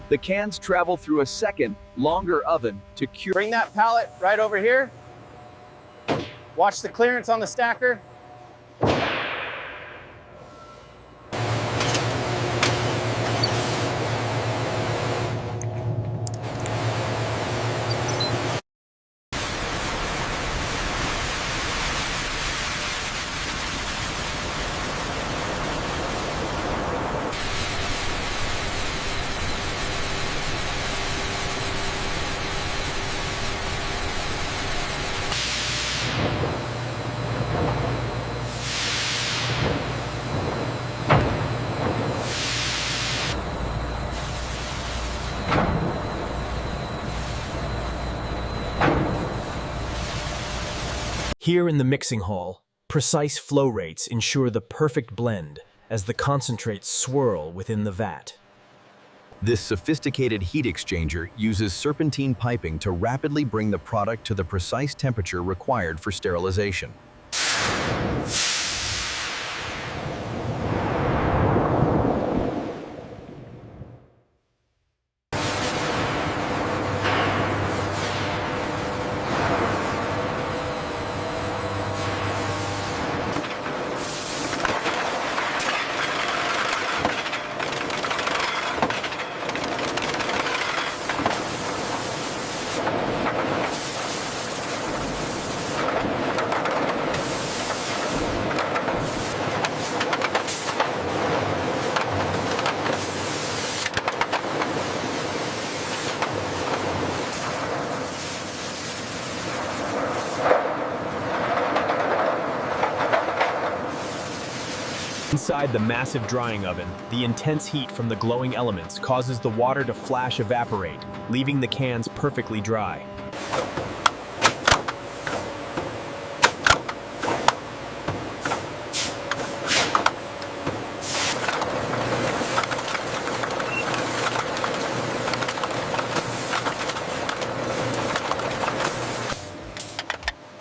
The cans travel through a second, longer oven to cure. Bring that pallet right over here. Watch the clearance on the stacker. Here in the mixing hall, precise flow rates ensure the perfect blend as the concentrates swirl within the vat. This sophisticated heat exchanger uses serpentine piping to rapidly bring the product to the precise temperature required for sterilization. Inside the massive drying oven, the intense heat from the glowing elements causes the water to flash evaporate, leaving the cans perfectly dry.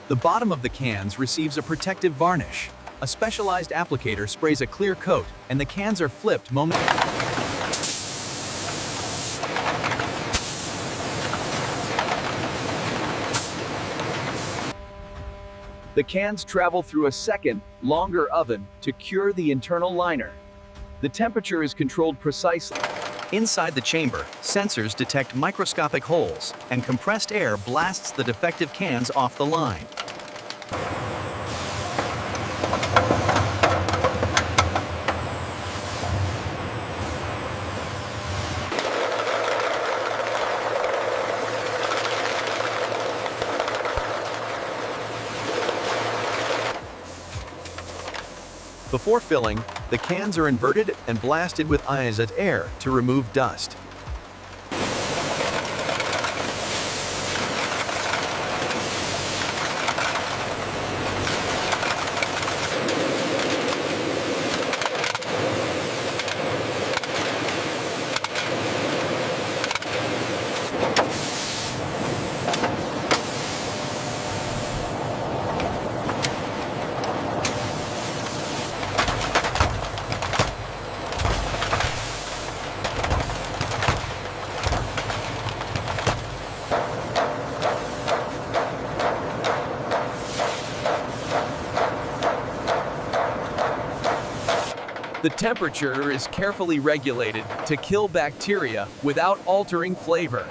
The bottom of the cans receives a protective varnish. A specialized applicator sprays a clear coat, and the cans are flipped momentarily. The cans travel through a second, longer oven to cure the internal liner. The temperature is controlled precisely. Inside the chamber, sensors detect microscopic holes, and compressed air blasts the defective cans off the line. Before filling, the cans are inverted and blasted with ionized air to remove dust. The temperature is carefully regulated to kill bacteria without altering flavor.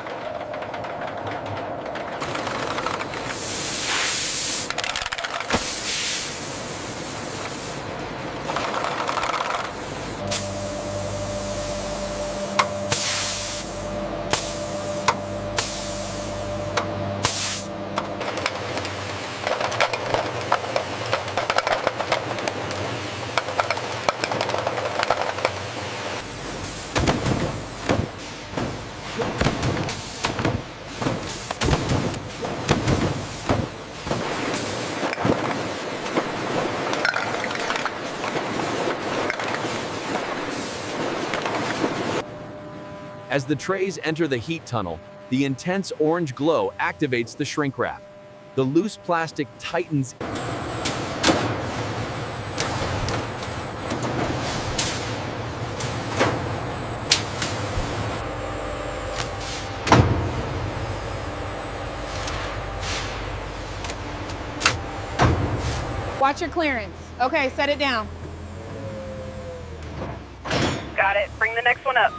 As the trays enter the heat tunnel, the intense orange glow activates the shrink wrap. The loose plastic tightens. Watch your clearance. Okay, set it down. Got it. Bring the next one up.